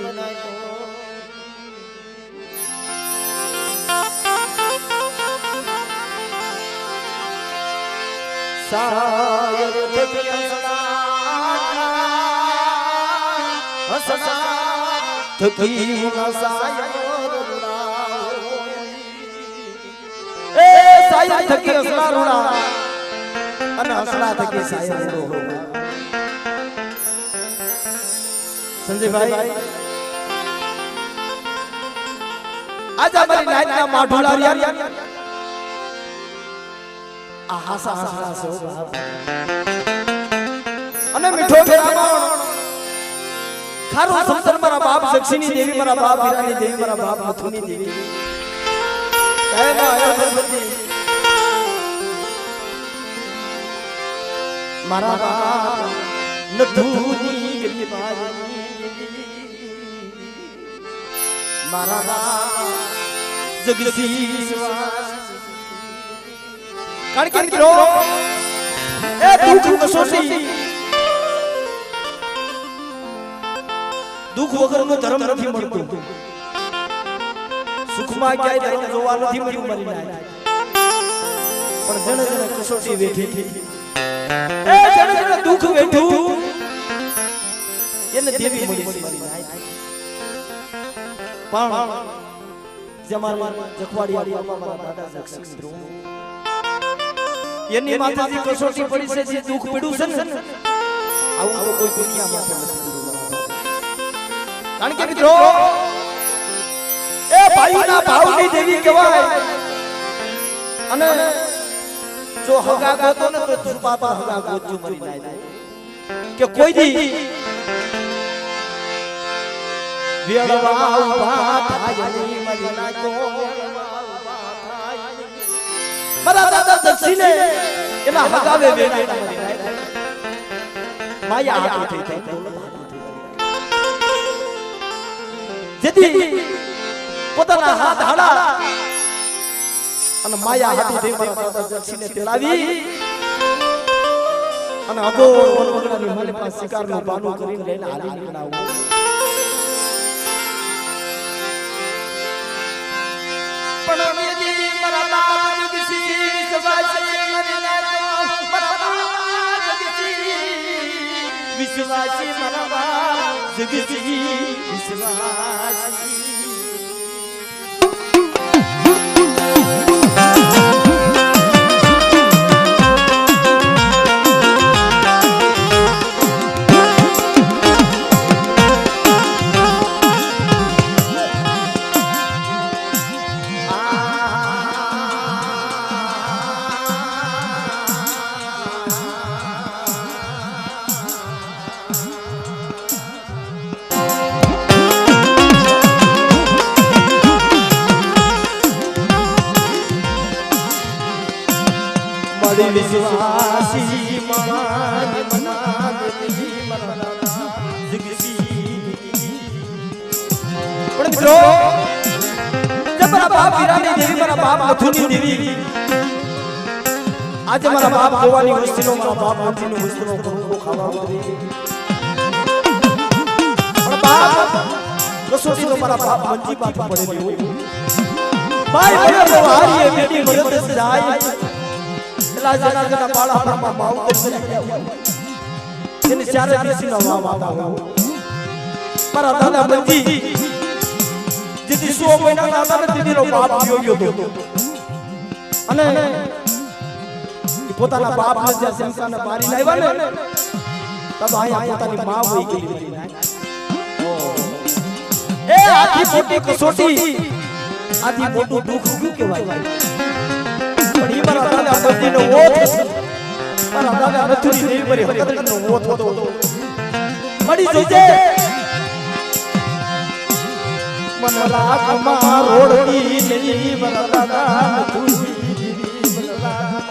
Medina સાયર થકી હસના થકી સાયર એ સાયર થકી હસના રૂડા અને હસના થકી સાયર રૂડો સંજયભાઈ આજ અમારી નાઈટના માઢુલારિયા આ હાસા હાસા સો બાપ અને મીઠો ફેરામણ ખારું સમસર મારા બાપ જક્ષીની દેવી મારા બાપ હીરાની દેવી મારા બાપ મથુની દેવી કહે ના આયો ગણપતિ મારા બાપ નથુની ગરીબાઈ મારા બાપ જગદીશ કારણ કે મિત્રો એ દુઃખ કસોટી દુઃખ વગરનો ધર્મ નથી મળતો સુખમાં ક્યાંય ધર્મ જોવા નથી મળ્યું મરી નાય પણ જણે જણે કસોટી વેઠી એ જણે જણે દુઃખ વેઠું એને દેવી મળી મરી નાય પણ જમાર જખવાડી મારા દાદા જક્ષી મિત્રો એની માથેથી કસોટી પડી છે જે દુઃખ પડ્યું છે ને આવું તો કોઈ દુનિયામાં નથી કારણ કે મિત્રો એ ભાઈના ભાવની દેવી કહેવાય અને જો હગા ગોતો ને તો છુપાતા હગા ગોતજો મરી જાય કે કોઈ દી વેળવા ઉભા થાય ની મરી ના તો મારા દાદા દક્ષિણે એના હગાવે વેણા માયા હાથી થઈ જેથી પોતાના હાથ હાડા અને માયા હાથી થઈ મારા દાદા દક્ષિણે તેડાવી અને અબો વનવગડાની મને પાસે શિકારનું બાનું કરીને લઈને હાલી નીકળાવું પણ મારા બાપ વિશ્વાસી મારા બાપ જગતી વિશ્વાસી વિશ્વાસી માન મનાવી મરણા જગસી પણ મિત્રો જબ મારા બાપ હીરાની દેવી મારા બાપ મથુની દેવી આજે મારા બાપ ગોવાની વસ્તીનો મારા બાપ મથુની વસ્તીનો કરુણો ખાવા ઉતરી પણ બાપ કસોટીનો મારા બાપ મંજી પાછો પડેલી હોય ભાઈ બળે હારીએ બેટી મદદ જાય લાજના જના બાળા પરમાં માઉતર એને ચારે દિશનો વાવા મારા દાદા મંજી જેથી 100 મહિના દાદા દીદીનો બાપ ગયો હતો અને પોતાના બાપને જે સંસારને મારી લાવ્યા ને તબ આયા પોતાની માં હોઈ ગઈ એ આથી મોટી કસોટી આથી મોટું દુઃખ શું કહેવાય પણ મારા દાદા મંજીનો ઓથ મારા દાદા નથુની દેવી પરી હકતનો ઓથ હતો મળી જજે મનલા કમા રોડની નહીં મારા દાદા નથુની દેવી મનલા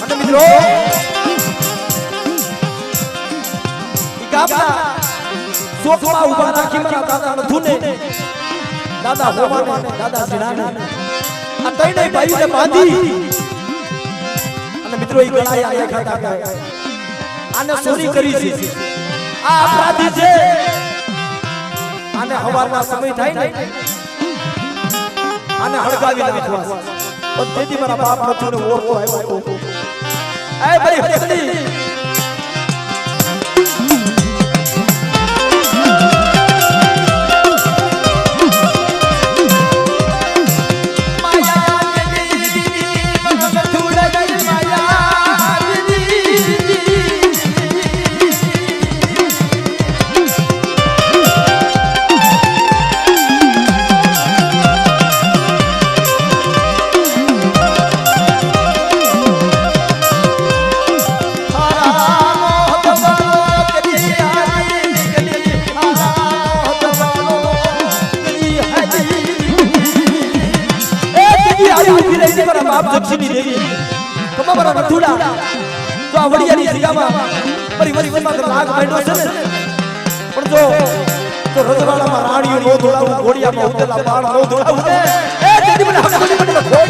અને મિત્રો ગામના ચોકમાં ઉભા રાખી મારા દાદા નથુને દાદા હોવાને દાદા સિનાને આ ત્રણેય ભાઈઓને બાંધી અને મિત્રો ઈ ગળાએ આયા ખાતા આને ચોરી કરી છે આ અપરાધી છે આને હવારના સમય થાય ને આને હળગાવી નાખવા પણ તેથી મારા બાપ નથુને ઓળખો આવ્યો એ ભાઈ હસડી बाप दक्षिणी देवी कमा बरा मथुड़ा तो आ वडियानी जगामा परिवाરમાં લાગ બેઠો છે ને પણ જો રજવાડામાં રાણીઓ નો દોડાવું ઘોડિયામાં ઉતેલા બાળ નો દોડાવું એ તેની મને હકની મને ખોટ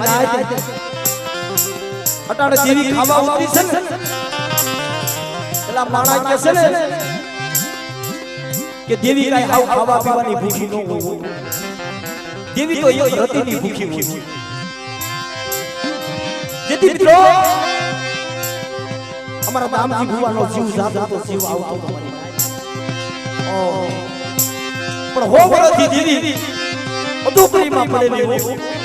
લાગે અટાણે દેવી ખાવા ઉતરી છે ને પેલા માણા કહે છે ને કે દેવી કાઈ હાવ ખાવા પીવાની ભૂખી ન હોય દેવી તો એક રતિની ભૂખી હોય જેથી મિત્રો અમારા દામજી ભુવાનો જીવ જાતો તો જીવ આવતો તમારી પણ હો વરથી દેવી બધું પ્રેમમાં પડેલી હોય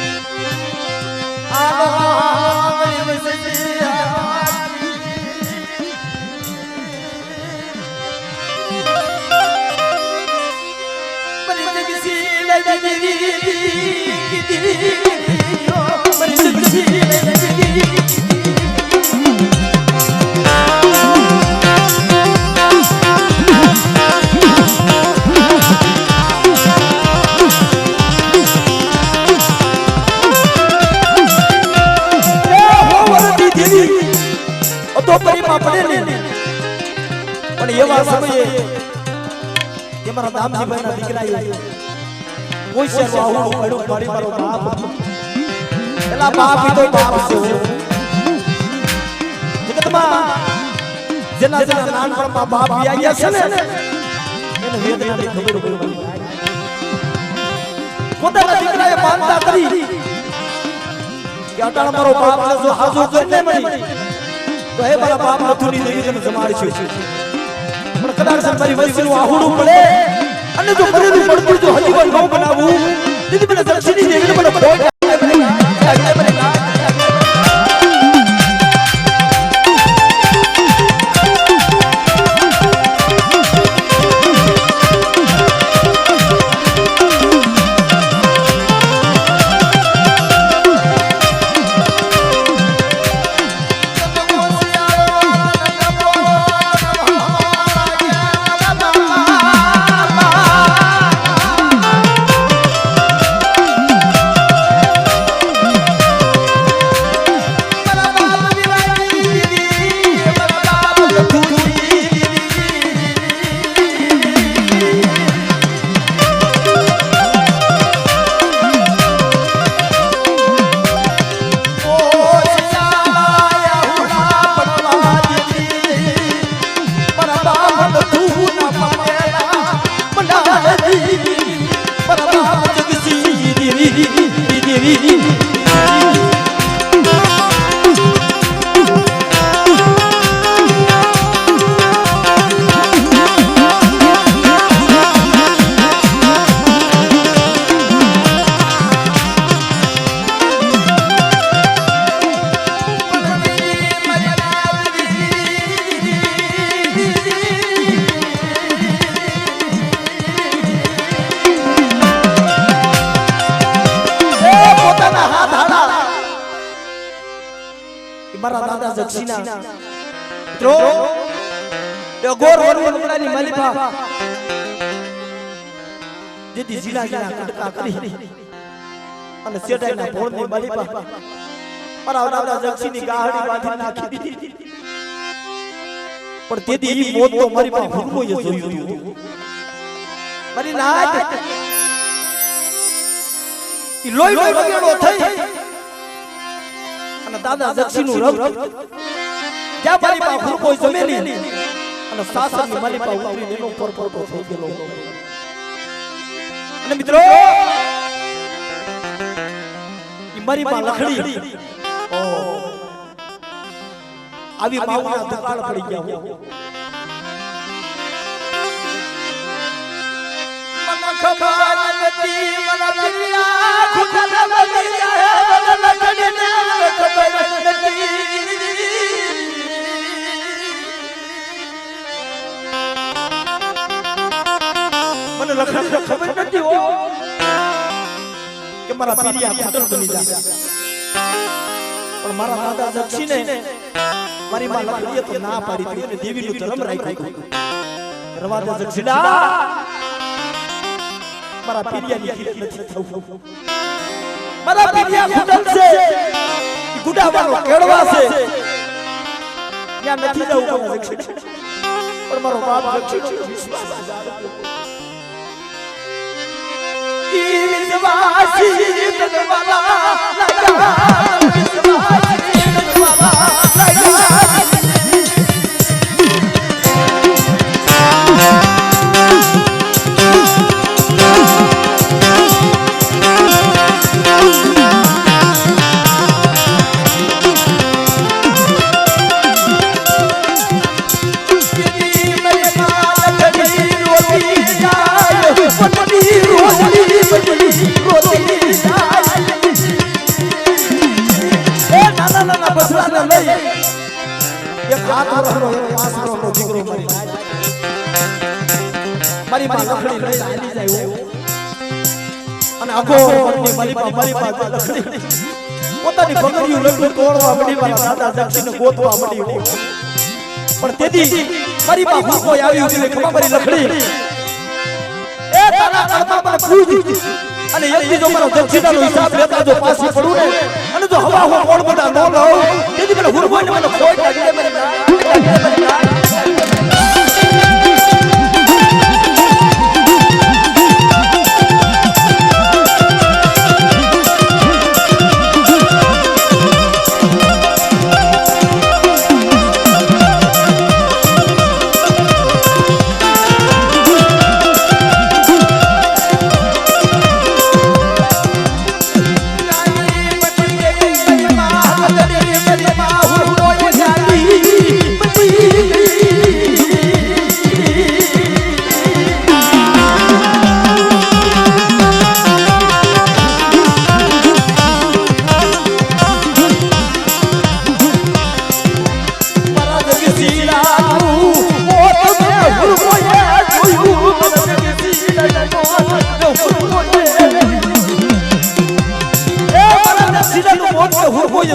કે મારા દામજીભાઈના દીકરાએ કોઈ શેરો આવું પડ્યું મારી મારો બાપ એલા બાપ ઈ તો બાપ છે જગતમાં જેના જેના નાનપણમાં બાપ વ્યાયા છે ને એને વેદનાની ખબર પડી પોતાના દીકરાએ માનતા કરી કે અટાણ મારો બાપ જો હાજુ કરીને મળી તો હે મારા બાપ નથુની દેવી તને જમાડશે પણ કદાચ મારી વંશનું આહુડું પડે અને જો મરેલું પડતું જો હજી પણ ન બનાવું દીદી મને દક્ષિણી દેવીને મને કોઈ મારા દાદા જક્ષીના મિત્રો એ ગોર વરવડાની માલિકા જેથી જીલા જીલા કટકા કરી અને સેટાઈના ભોળની માલિકા મારા દાદા જક્ષીની ગાહડી બાંધી નાખી દીધી પણ તેથી ઈ મોત તો મારી પાસે હુકમોએ જોયું હતું મારી નાત ઈ લોહી લોહી વગેડો થઈ દાદા જક્ષીનું રબ ક્યાં મારી પા કોઈ જમેલી અને સાસરની મારી પા ઉતરીને એનો પરપોટો થઈ ગયો અને મિત્રો ઈ મારી પા લખડી ઓ આવી માવના દુકાળ પડી ગયા મન ખબર નથી મન પિયા ખુદા બગિયા મન લખડી ને ખબર નથી મને લખડી ખબર નથી હો કે મારા પિયા ખુદલ બની જાય પણ મારા દાદા જક્ષીને મારી માં લખડીએ તો ના પાડી દીધી અને દેવીનું ધર્મ રાખ્યું રવાદા જક્ષીના મારા પિયાની ખીર નથી થવું મારા પિયા ખુદલ છે ગુડાવાનો કેળવા છે ત્યાં નથી જવું મારા જક્ષીના પણ મારો બાપ જક્ષીનો વિશ્વાસ ઈ વિશ્વાસી તનવાલા લગા વિશ્વાસી તનવાલા મારી માં લખડી લઈ આલી જાય અને અગો મારી માં લખડી પોતાની પગડિયું લડું તોડવા મળી મારા દાદા જક્ષીને ગોતવા મળી પણ તેથી મારી માં હુકો આવી ઉતરી ખમા મારી લખડી એ તારા કર્મા મને પૂજી અને યદી જો મારો જક્ષીનાનો હિસાબ લેતા જો પાછી પડું ને અને જો હવા હો કોણ મોટા ન લાવ તેથી મને હુરબોને મને ખોટ લાગી મને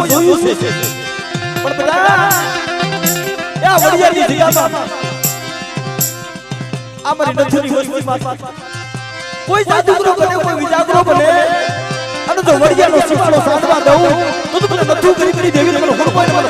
જોયું છે પણ બેટા આ વડિયાની જગ્યામાં આ મારી નથુની વસ્તીમાં કોઈ જાદુગરો બને કોઈ વિજાગરો બને અને જો વડિયાનો શિવાળો સાધવા દઉં તો મને નથુ કરી દેવીને મને હુરપાઈ મને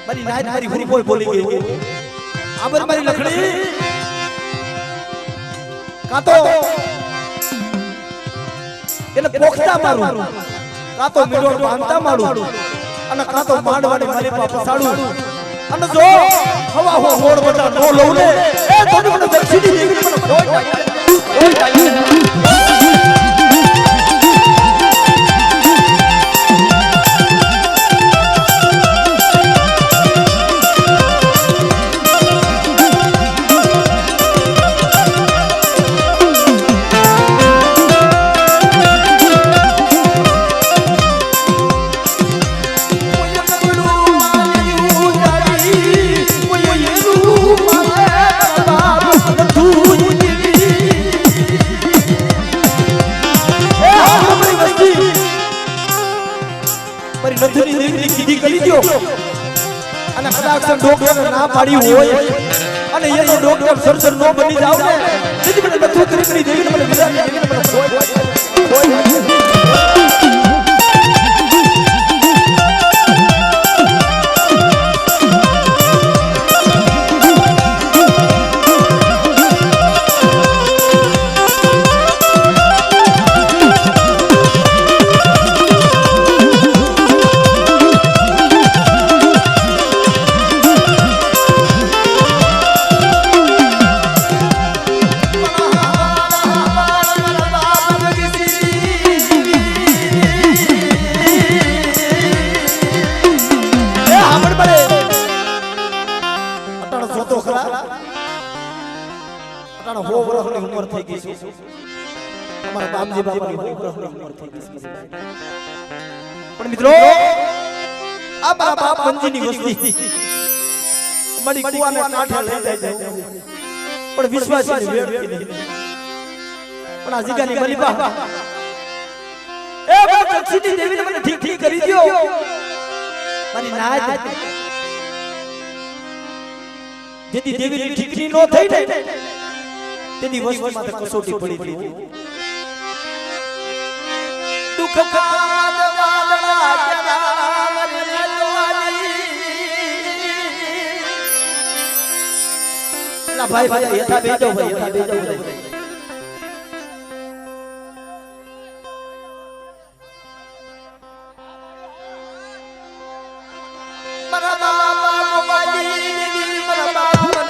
મારી નાયત મારી હુરી બોલી ગઈ આબર મારી લખડી કાતો એને પોખતા મારું કાતો મીડો બાંધતા મારું અને કાતો માંડવાની મારી પા પસાડું અને જો હવા હો મોડ બટા નો લઉં ને એ થોડી મને દક્ષિણી દેવી મને નથુની દેવીની કીધી કરી દો અને કદાચ ડોક્ટર ના પાડી હોય અને એનો ડોક્ટર સરસર નો બની જાવ ને તેથી મને નથુ કરી દેવીને મને વિદાય દેવીને મને કોઈ ઉંમર થઈ ગઈ છે અમારા બાપજી બાપાની ઉંમર થઈ ગઈ છે પણ મિત્રો આ મારા બાપ બંજીની વસ્તી મડી કુવાના કાંઠે લઈ જાય પણ વિશ્વાસી વેડતી નહીં પણ આ જગ્યાની મલીબા એ બાપ દક્ષિણી દેવીને મને ઠીક કરી દયો મારી નાયત જેથી દેવીની ઠીકરી નો થઈ ને તેની વસ્તુમાં તો કસોટી પડી હતી દુઃખ કાદ વાદળા જનાવર નદવાલી ના ભાઈ યથા બેજો ભાઈ યથા બેજો મરા બાપા ગોવાલી મરા બાપા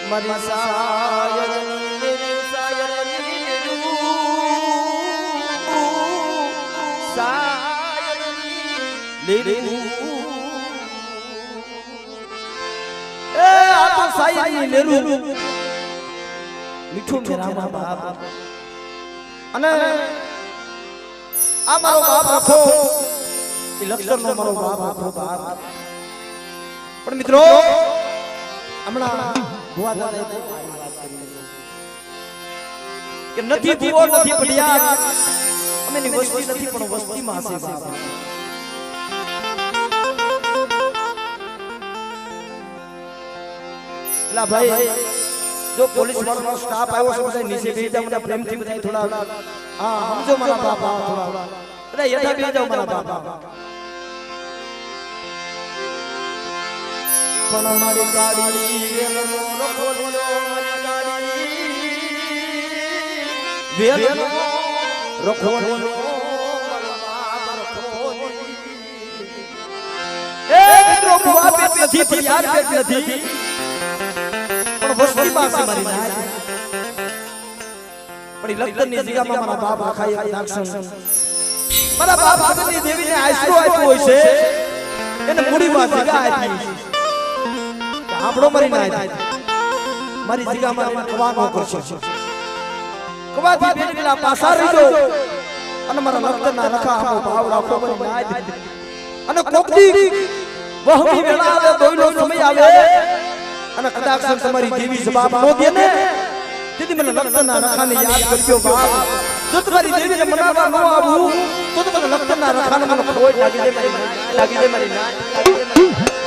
મારી સાયરની મીઠું મેરા બાપ અને આ મારો બાપ રાખો એ લક્ષણનો મારો બાપ રાખો બાપ. પણ મિત્રો હમણાં ભુવા દાદાએ વાત કરી કે નથી ભુવો નથી પડ્યા અમે ની વસ્તી નથી પણ વસ્તીમાં હશે બાપ. એલા ભાઈ જો પોલીસ વાળાનો સ્ટાફ આવ્યો છે બધા નીચે બેસી જાવ મને પ્રેમથી બધા થોડા હા સમજો મારા બાપા થોડા બધા યથા બેસી જાવ મારા બાપા. પણ મારી ગાડી વેલનો રખોલ્યો મારી ગાડી વેલનો રખોલ્યો એ મિત્રો બુઆ પેટ નથી તૈયાર પેટ નથી વસ્તી પાસે મારી નાય પણ લખતરની જગ્યામાં મારા બાપ આખાય દાક્ષણ મારા બાપ આગળની દેવીને આશરો આપ્યો હોય છે એને મૂડીમાં જગ્યા આપી આપણો મારી નાય મારી જગ્યામાં કવાનો કરશે કવાથી બેટલા પાસા રહીજો અને મારા લખતરના રખા આપણો ભાવ રાખો મારી નાય અને કોકદી વહમી વેળા આવે દોઈનો સમય આવે અને કદાચ તમારી દેવી જવાબ નો દે ને તેથી મને લખતરના રખાને યાદ કરજો બાપ. જો તમારી દેવીને મનાવવા ન આવું તો મને લખતરના રખાને મને ખોટ લાગી દે મારી લાગી દે મારી ના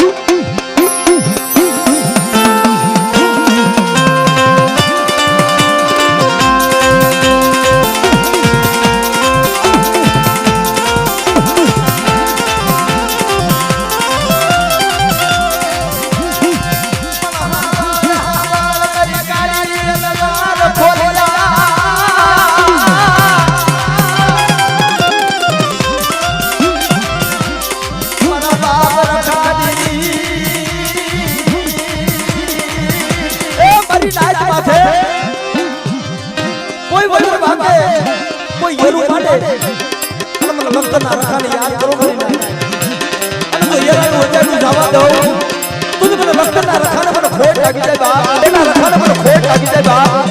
કોઈ યરું માટે અને મને લખતરના રખાને યાદ કરો કરી નાય અને જો યરું વજાનું જવા દો તો મને લખતરના રખાને મને ખોટ લાગી જાય બાપ એના રખાને મને ખોટ લાગી જાય બાપ.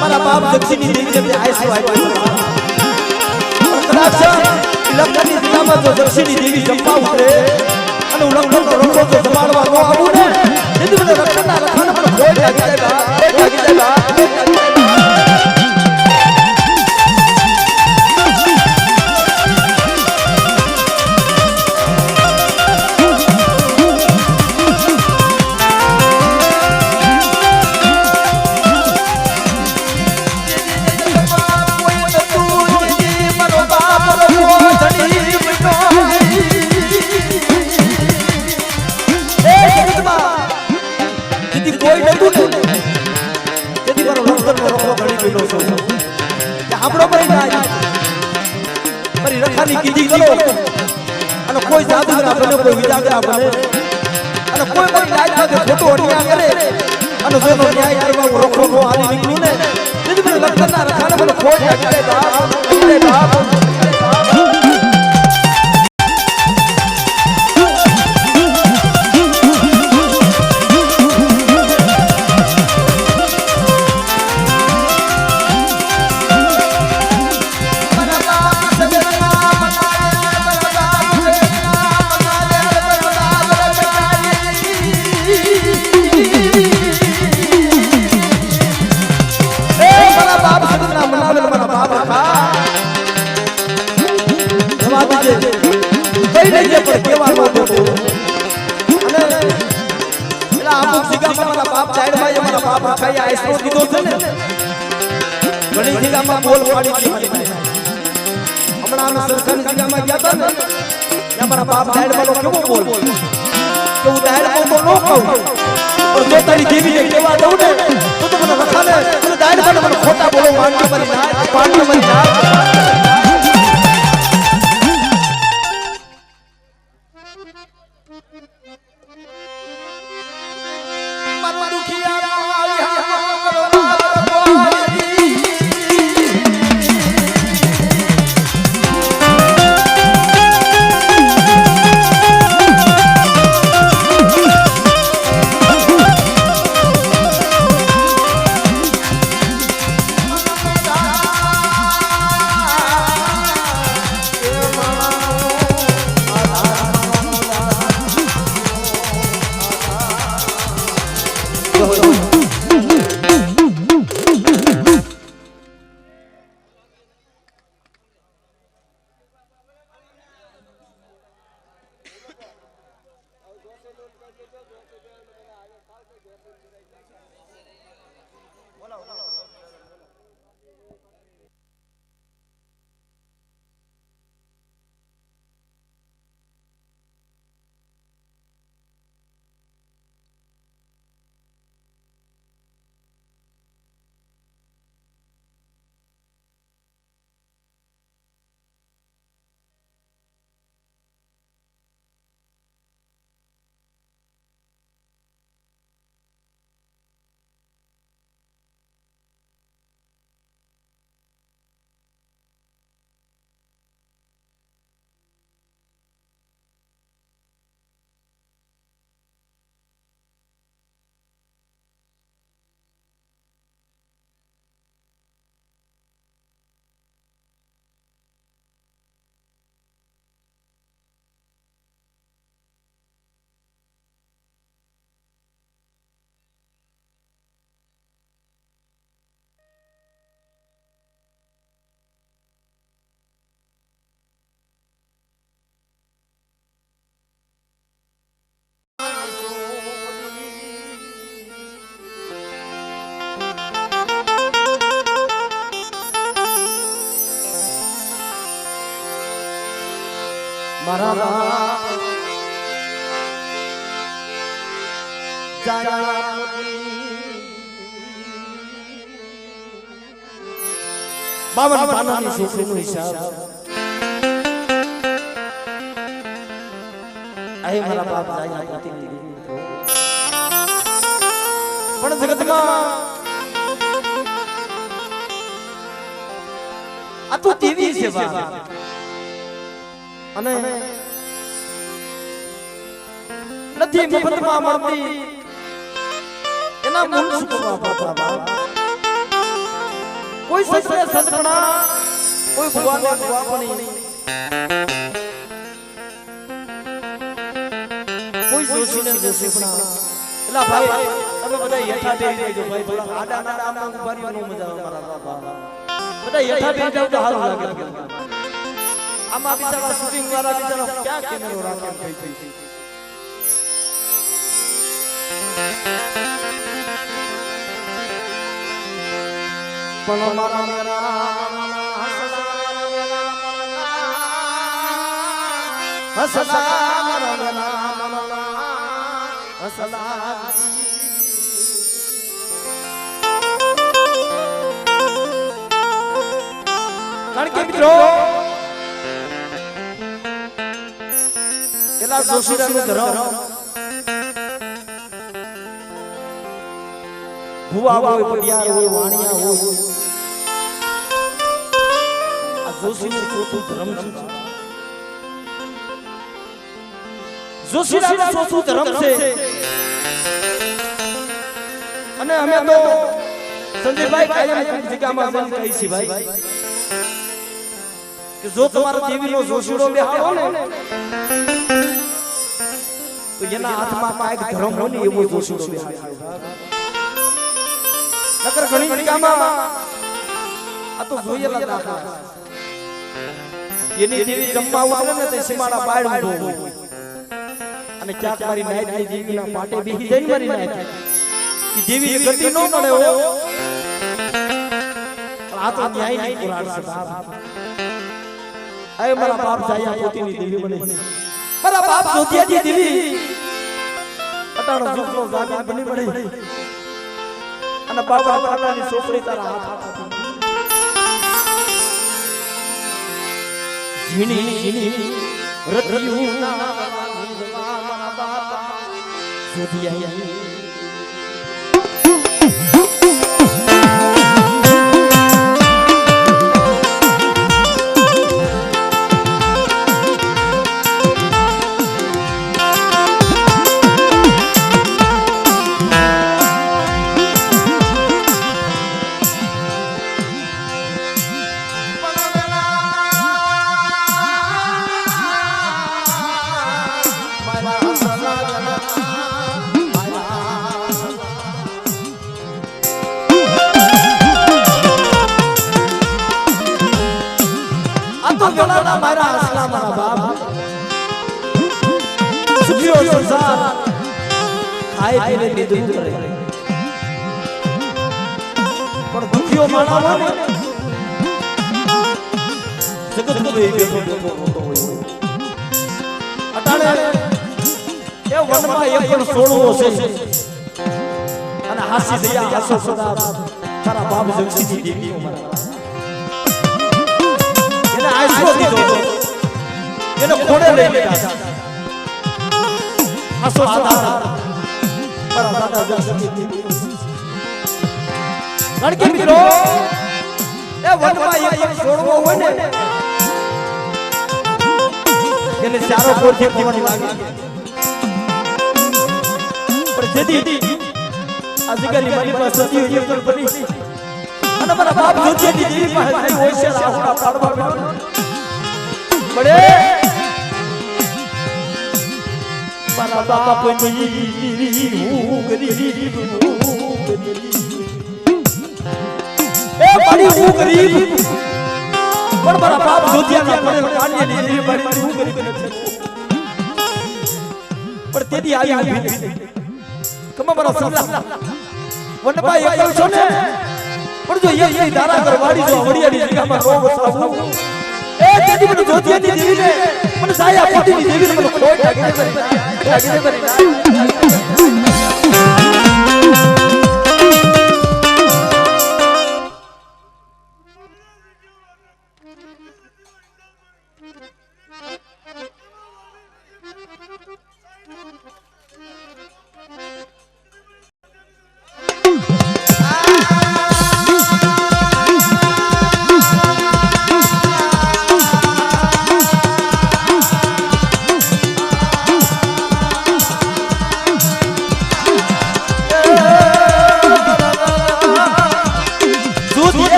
મારા બાપ દક્ષિણની દેવી આયસો આપ્યો કદાચ લખતરની જગ્યામાં જો દક્ષિણની દેવી જમવા ઉતરે અને હું લખતરનો રખો જો જમાડવા ન આવું ને તેથી મને લખતરના રખાને મને ખોટ લાગી જાય બાપ લાગી જાય બાપ. અને કોઈ જાદુગરા બને કોઈ વિજાગરા બને અને કોઈ મારી લાઈફ સાથે ખોટો અન્યાય કરે અને જેનો ન્યાય કરવા હું રખો નો હાલી નીકળું ને તેથી મને લખતરના રખાને મને ખોટ લાગી જાય બાપ. હમણાં અમે સરકારી જગ્યામાં ગયા હતા ને ત્યાં મારા બાપ ડાયડ વાળો કેવો બોલ કે હું ડાયડ કહું તો ન કહું પણ જો તારી દેવીને કહેવા દઉં ને તો મને રખાને તું ડાયડ વાળો મને ખોટા બોલો માંડી મારી ના પાણી મારી ના બાવન પાનાની છોકરીનો હિસાબ આહે મારા બાપ જાય પ્રતિનિધિ પણ જગતમાં આ તો દેવી છે બાપ અને નથી મફતમાં મળતી એના મૂળ સુખમાં બાપા કોઈ સત્ય સદગુણા કોઈ ભગવાનને ભગવાપણી કોઈ જોશીને જોશીપણા એલા ભાઈ તમે બધા યથા બેહી રહેજો ભાઈ થોડા આડા નાડા આમાં ઉભારી નો મજા આવે મારા બાપા બધા યથા બેહી જાવ તો સારું લાગે આમાં બિચારા શૂટિંગ વાળા બિચારા ક્યાં કેમેરો રાખે થઈ પણ મારા મેરા હસલા મારા મેરા હસલા કારણ કે મિત્રો પેલા જોશીરાનું ધર્મ ભુવા હોય પટિયાર હોય વાણિયા હોય આ જોશીનું ચોથું ધર્મ છે જોશીરાનું ચોથું ધર્મ છે અને અમે તો સંજયભાઈ કાયમ જગ્યામાં જન કહી છે ભાઈ કે જો તમારો દેવીનો જોશીડો બેહાડો ને તો એના હાથમાં કાંઈક ધર્મ હોય ને એવો જોશીડો બેહાડો નકર ઘણી જગ્યામાં આ તો જોયેલા દાખલા એની દેવી જમવા ઉતરે ને તે સીમાડા બાળ ઊંધો હોય અને ક્યાંક મારી નાયતની દેવીના પાટે બેહી જઈને મારી નાયત ઈ દેવીની ગતિ ન મળે હો આ તો ન્યાય ની કુરાન છે બાપ આય મારા બાપ જાયા પોતીની દેવી બને મારા બાપ જોતિયાજી દેવી અટાણો જુગનો જામીન બની બને અને બાબા પાટાની સોપડી તારા હાથ જીણી જીણી રતિયું ના મારા બાપા જોતિયાજી મારા આસલા મારા બાપ સુખિયો સંસાર ખાય પીને નિદ્રું કરે પણ દુખિયો માણા હોય જગતનો બે બેઠો બેઠો હોય અટાણે એ વનમાં એક પણ સોળવો છે અને હાસી દયા હાસો સદા તારા બાપ જગસીજી દેવી મારા એને આશરો દીધો એને ખોડે લઈ લીધા આસો આધાર મારા દાદા જગસીજી લડકે મિત્રો એ વનમાં એક છોડવો હોય ને એને ચારો કોરથી પવન લાગે પણ જેથી આ જગ્યાની મારી પાસે સતી હોય એકલ બની અને મારા બાપ જોતિયાની દેવી પાસે હોય છે રાહુડા પાડવા પડે મારા બાપ ની હું ગરીબ એ બડી હું ગરીબ પણ મારા બાપ જોતિયાના પડે કાનીની દેવી બડી હું ગરીબ પણ તેદી આવી કમ મારા સસરા વનભાઈ એકલ છો ને પણ જો એકની ધારા કરવાડી જો વડિયાની જગ્યામાં નો વસાવું એ તેદી મને જોતિયાની દેવીને મને સાયા પોતીની દેવીને મને ખોટ લાગી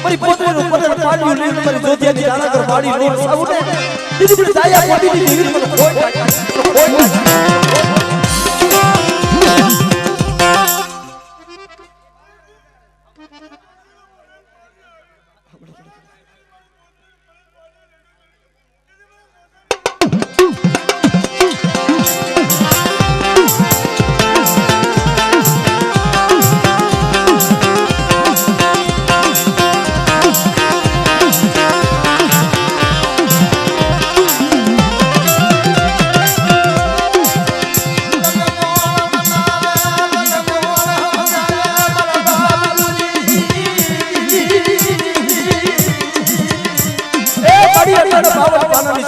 મારી પોતનો પદર પાડ્યું ને મારી જોતિયાની ધારા કરવાડી નો સાઉને દીદી મને સાયા પોતીની દેવીને મને ખોટ લાગી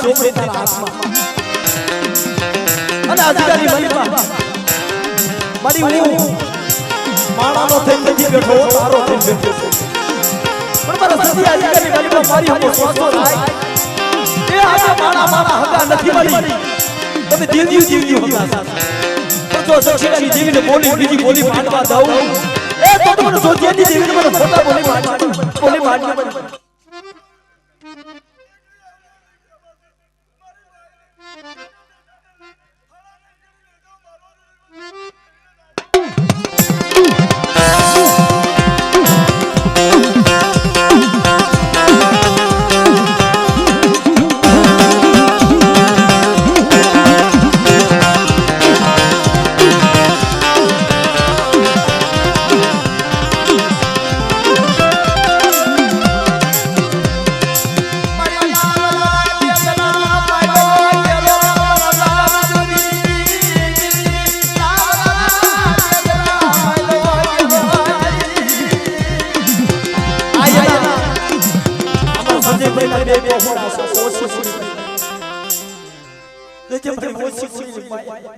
ચોપડી તારા હાથમાં અને અધિકારી મલિકા મારી હું માણાનો થઈ નથી બેઠો તારો થઈ બેઠો પણ મારા સતી અધિકારી મલિકા મારી હું સ્વાસો થાય એ આજે માણા હગા નથી મળી તમે જીવજી હતા પણ જો સક્ષીની જીવીને બોલી બીજી બોલી માંડવા દઉં એ તો મને જોતિયાની જીવીને મને ખોટા બોલી માંડવા પહોળા સો ઓછી પૂરી દેજે મારી ઓછી પૂરી માયા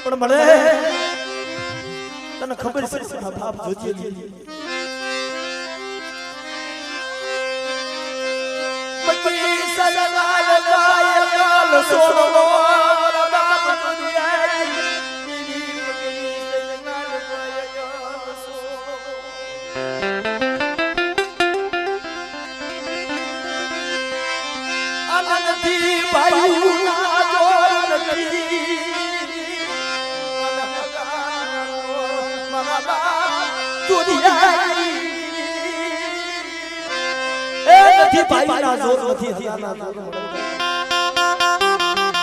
પણ મળે તને ખબર છે આ બાપ જોજે પત્ની સલવાલ ગાય કાલ સોનો બાપ દુનિયા આનંદથી ભાઈ ના જોર નથી નથી ભાઈ ના જોર નથી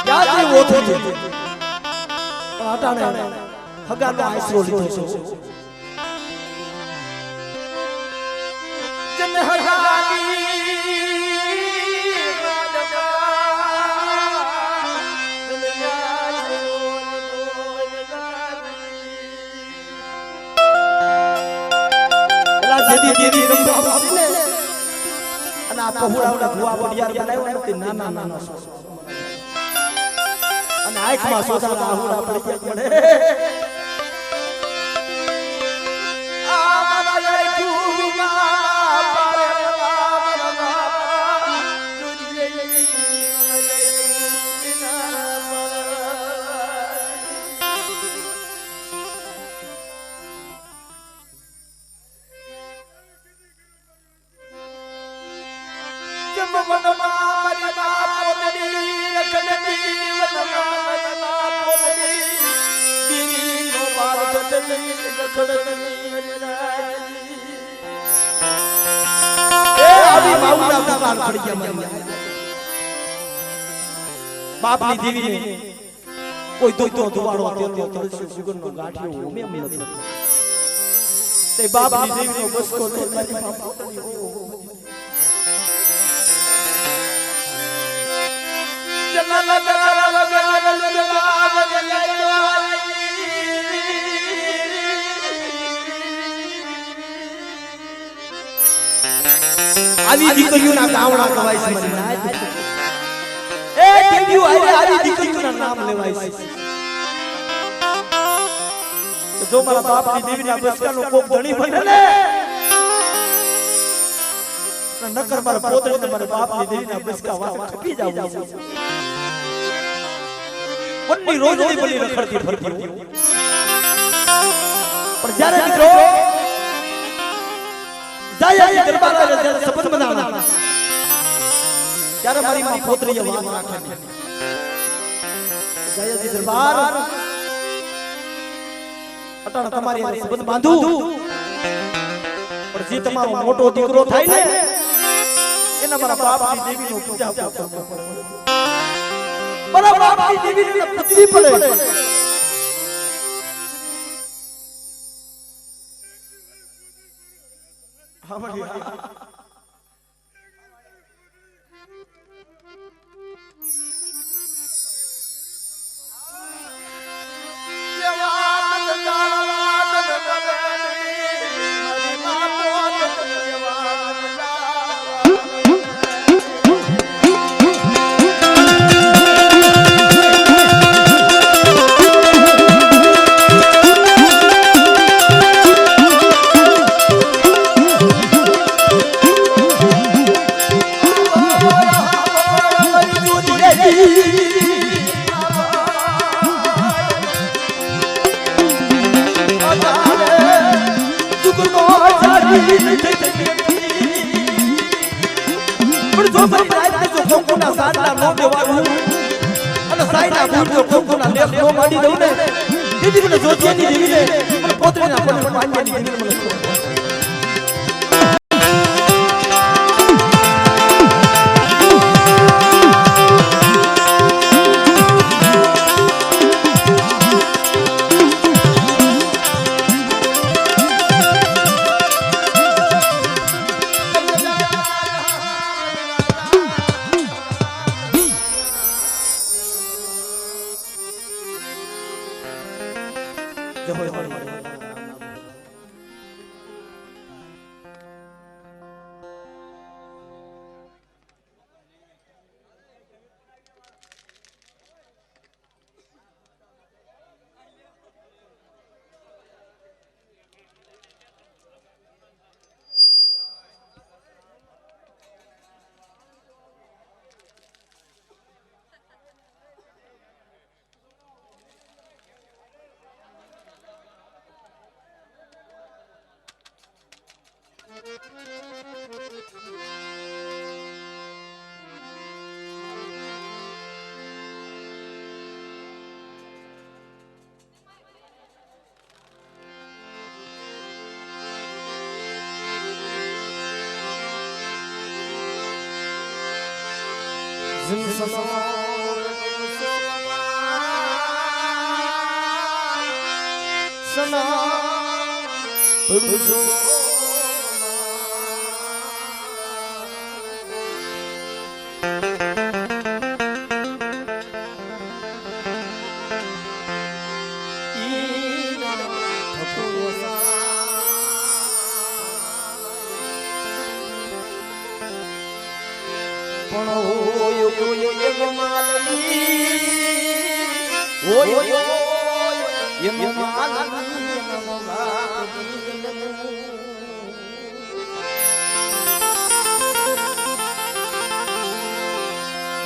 ક્યાંથી ઓછું છે પણ અટાણે હગાનો આશરો લીધો છે જન હગાની દેવી રમવા આવશે ને અને આ પહોળાવડા ભુવા બડિયાર બનાવ્યો ને નાના નાના અને આંખમાં સોસાના આહુડા પડી ગયા પડે આ મારા આંખમાં બાપની દેવીને કોઈ દોતો દુવાડો તેલનો તળસ્યો સુગંધનો ગાંઠિયો ઉમે એમ નથી તે બાપની દેવીનો બસકો લઈ મારી પોતાની આવી દીકરીઓના ગાવડા ગવાય છે મને એ દીકરીઓ આવી દીકરીઓના નામ લેવાય છે જો મારા બાપની દેવીના બસકાનો કોક ધણી બને ને નકર મારા પોતરીને મારા બાપની દેવીના બસકા વાસ ખપી જાવ બંની રોજની બની રખડતી ફરતી પણ જ્યારે મિત્રો જાયા દરબાર જ્યારે સપન બનાવના ત્યારે મારી માં પોતરીએ વાત રાખે જાયાજી દરબાર અટાણ તમારી આ સંબંધ બાંધું પણ જે તમારો મોટો દીકરો થાય ને એના મારા બાપની દેવીનો પૂજા કરવો પડે મારા બાપની દેવીને પત્ની પડે હા ભૈયા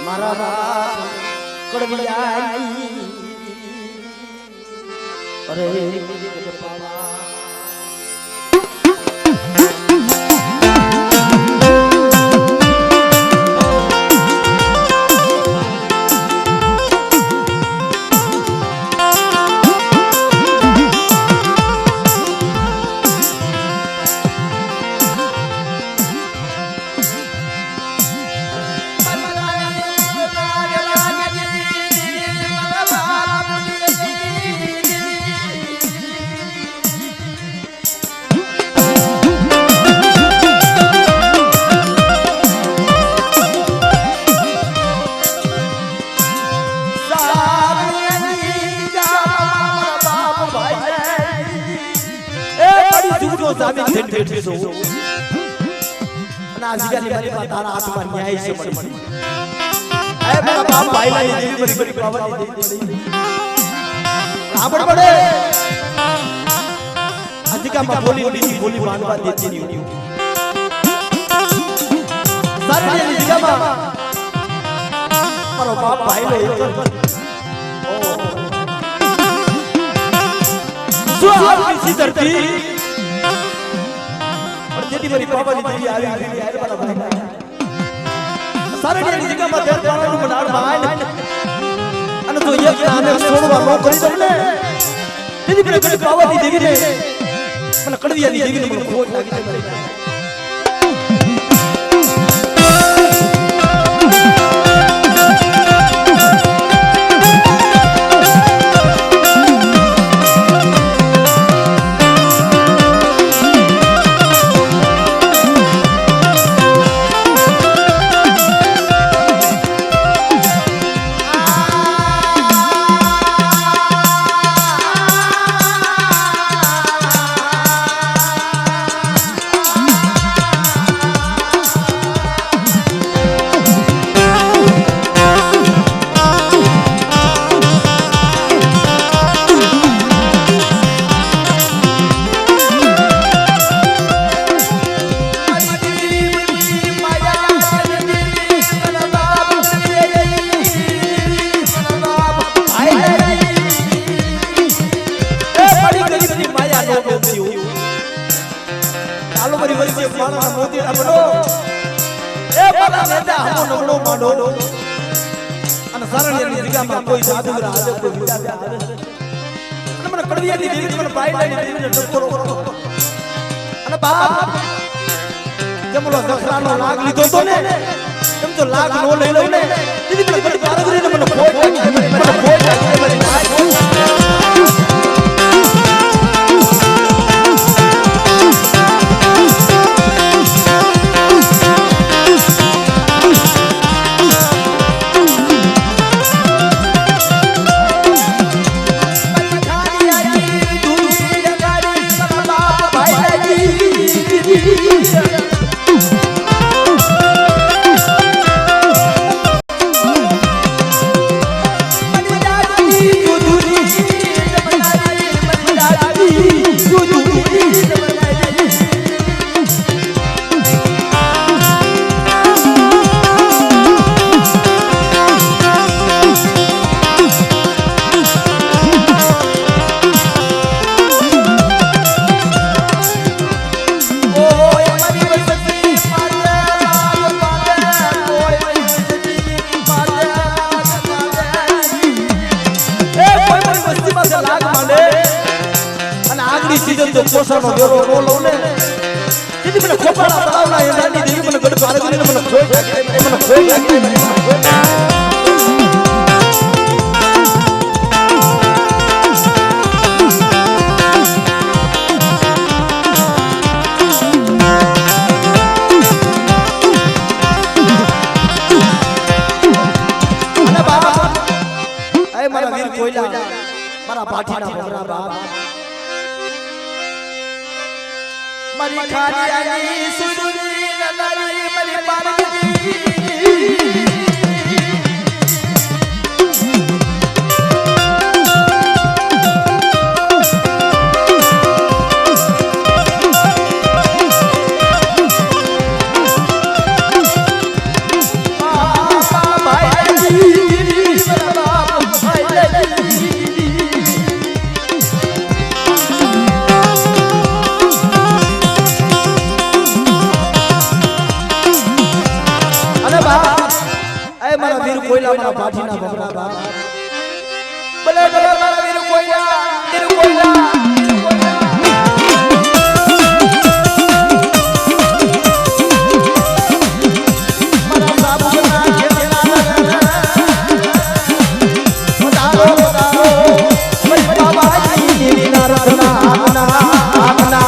મારા કડવિયાઈ અરે પાવા मेरी पापा जी देवी आई यार बड़ा भाई सारे ने जगह में देर पाणो बनाड़ भाई अन तो ये नाम है सोडवा नो करी दने तेरी मेरे पापा जी देवी रे मन कड़विया दी देवी ने मन खोज लागी ते मेरी कोई साधु राज कोई विदा आवे अन मन कड़विया दी देवी मन बाई लाइन देवी ने टक्कर अन बाप जमलो दखरानो लाग लीधो तो ने एम तो लाग नो लई लो ने दीदी मन बड़ी कारीगरी ने मन खोज પોષણનો બેરો બોલો ને દીદી મને ખોપાળા તળાવના એ નાની દેવી મને ગડ કારગરીને મને ખોઈ લાગી મને ખોઈ લાગી અને બાબા એ મારા વીર કોઈલા મારા પાઠીના ભગરા બાપ મારી ખાલી સુસુરી નનારી મારી પારકી कोयला मारा बाजी ना बबरा बा बले बले मारा वीर कोयला मारा बाबू ना खेलना बताओ बले बाबा जी ना रना आना